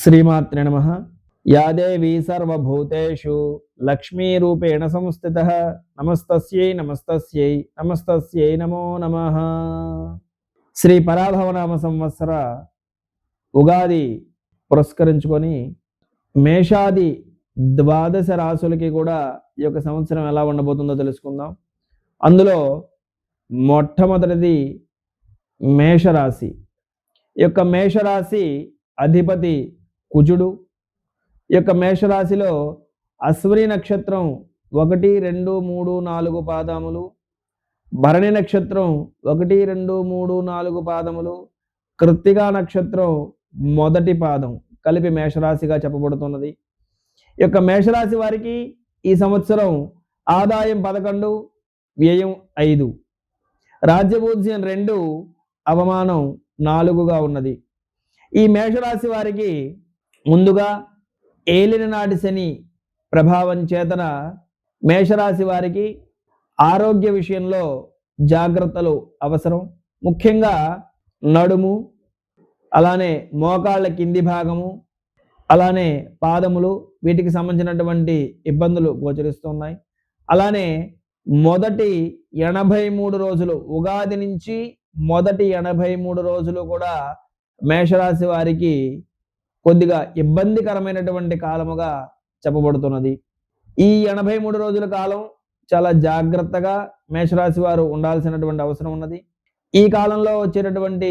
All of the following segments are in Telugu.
శ్రీమాత్రే నమః. యా దేవీ సర్వభూతేషు లక్ష్మీరూపేణ సంస్థితః నమస్తస్యై నమస్తస్యై నమస్తస్యై నమో నమః. శ్రీ పరాభవనామ సంవత్సర ఉగాది పురస్కరించుకొని మేషాది ద్వాదశ రాశులకి కూడా ఈ యొక్క సంవత్సరం ఎలా ఉండబోతుందో తెలుసుకుందాం. అందులో మొట్టమొదటిది మేషరాశి. ఈ యొక్క మేషరాశి అధిపతి కుజుడు. ఈ యొక్క మేషరాశిలో అశ్విని నక్షత్రం 1, 2, 3, 4 పాదములు, భరణి నక్షత్రం 1, 2, 3, 4 పాదములు, కృత్తికా నక్షత్రం మొదటి పాదం కలిపి మేషరాశిగా చెప్పబడుతున్నది. ఈ యొక్క మేషరాశి వారికి ఈ సంవత్సరం ఆదాయం 11, వ్యయం 5, రాజ్యపూజ్యం 2, అవమానం 4గా ఉన్నది. ఈ మేషరాశి వారికి ముందుగా ఏలిన నాటి శని ప్రభావం చేతన మేషరాశి వారికి ఆరోగ్య విషయంలో జాగ్రత్తలు అవసరం. ముఖ్యంగా నడుము, అలానే మోకాళ్ళ కింది భాగము, అలానే పాదములు, వీటికి సంబంధించినటువంటి ఇబ్బందులు గోచరిస్తున్నాయి. అలానే మొదటి 83 రోజులు, ఉగాది నుంచి మొదటి 83 రోజులు కూడా మేషరాశి వారికి కొద్దిగా ఇబ్బందికరమైనటువంటి కాలముగా చెప్పబడుతున్నది. ఈ 83 రోజుల కాలం చాలా జాగ్రత్తగా మేషరాశి వారు ఉండాల్సినటువంటి అవసరం ఉన్నది. ఈ కాలంలో వచ్చేటటువంటి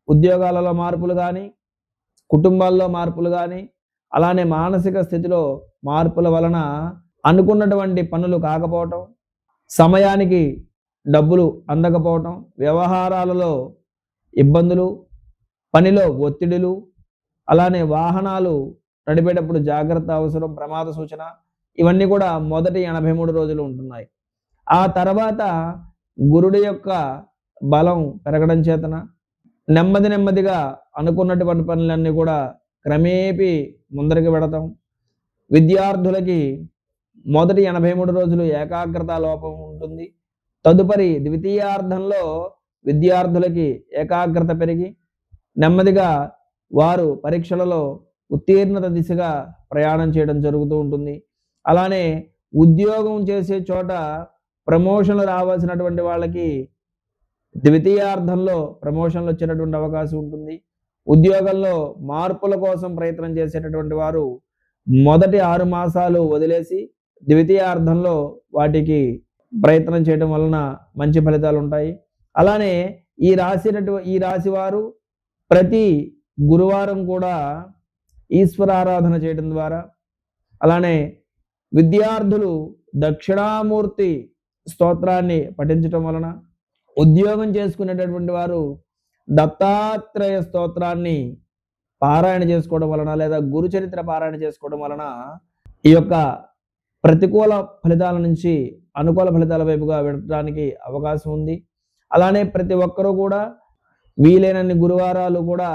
ఉద్యోగాలలో మార్పులు కానీ, కుటుంబాల్లో మార్పులు కానీ, అలానే మానసిక స్థితిలో మార్పుల వలన అనుకున్నటువంటి పనులు కాకపోవటం, సమయానికి డబ్బులు అందకపోవటం, వ్యవహారాలలో ఇబ్బందులు, పనిలో ఒత్తిడులు, అలానే వాహనాలు నడిపేటప్పుడు జాగ్రత్త అవసరం, ప్రమాద సూచన, ఇవన్నీ కూడా మొదటి 83 రోజులు ఉంటున్నాయి. ఆ తర్వాత గురుడి యొక్క బలం పెరగడం చేతన నెమ్మదిగా అనుకున్నటువంటి పనులన్నీ కూడా క్రమేపీ ముందరికి పెడతాం. విద్యార్థులకి మొదటి 83 రోజులు ఏకాగ్రత లోపం ఉంటుంది. తదుపరి ద్వితీయార్థంలో విద్యార్థులకి ఏకాగ్రత పెరిగి నెమ్మదిగా వారు పరీక్షలలో ఉత్తీర్ణత దిశగా ప్రయాణం చేయడం జరుగుతూ ఉంటుంది. అలానే ఉద్యోగం చేసే చోట ప్రమోషన్లు రావాల్సినటువంటి వాళ్ళకి ద్వితీయార్థంలో ప్రమోషన్లు వచ్చేటటువంటి అవకాశం ఉంటుంది. ఉద్యోగంలో మార్పుల కోసం ప్రయత్నం చేసేటటువంటి వారు మొదటి 6 మాసాలు వదిలేసి ద్వితీయార్థంలో వాటికి ప్రయత్నం చేయడం వలన మంచి ఫలితాలు ఉంటాయి. అలానే ఈ రాశి వారు ప్రతి గురువారం కూడా ఈశ్వరారాధన చేయడం ద్వారా, అలానే విద్యార్థులు దక్షిణామూర్తి స్తోత్రాన్ని పఠించటం వలన, ఉద్యోగం చేసుకునేటటువంటి వారు దత్తాత్రేయ స్తోత్రాన్ని పారాయణ చేసుకోవడం వలన, లేదా గురుచరిత్ర పారాయణ చేసుకోవడం వలన ఈ యొక్క ప్రతికూల ఫలితాల నుంచి అనుకూల ఫలితాల వైపుగా వెళ్ళడానికి అవకాశం ఉంది. అలానే ప్రతి ఒక్కరూ కూడా వీలైనన్ని గురువారాలు కూడా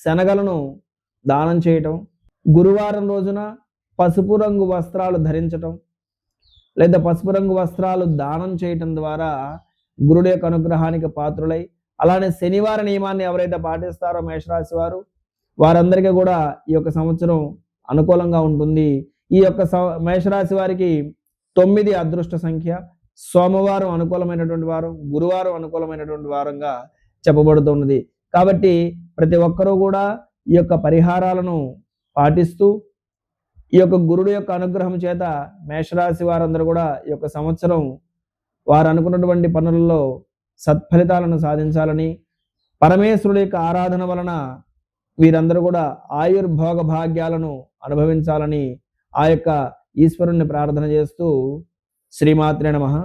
శనగలను దానం చేయటం, గురువారం రోజున పసుపు రంగు వస్త్రాలు ధరించటం, లేదా పసుపు రంగు వస్త్రాలు దానం చేయటం ద్వారా గురుడి యొక్క అనుగ్రహానికి పాత్రులై, అలానే శనివార నియమాన్ని ఎవరైతే పాటిస్తారో మేషరాశి వారు, వారందరికీ కూడా ఈ యొక్క సంవత్సరం అనుకూలంగా ఉంటుంది. ఈ యొక్క మేషరాశి వారికి 9 అదృష్ట సంఖ్య. సోమవారం అనుకూలమైనటువంటి వారం, గురువారం అనుకూలమైనటువంటి వారంగా చెప్పబడుతున్నది. కాబట్టి ప్రతి ఒక్కరూ కూడా ఈ యొక్క పరిహారాలను పాటిస్తూ ఈ యొక్క గురుడు యొక్క అనుగ్రహం చేత మేషరాశి వారందరూ కూడా ఈ యొక్క సంవత్సరం వారు అనుకున్నటువంటి పనులలో సత్ఫలితాలను సాధించాలని, పరమేశ్వరుడి యొక్క ఆరాధన వలన వీరందరూ కూడా ఆయుర్భోగ భాగ్యాలను అనుభవించాలని ఆ యొక్క ఈశ్వరుణ్ణి ప్రార్థన చేస్తూ శ్రీమాత్రే నమః.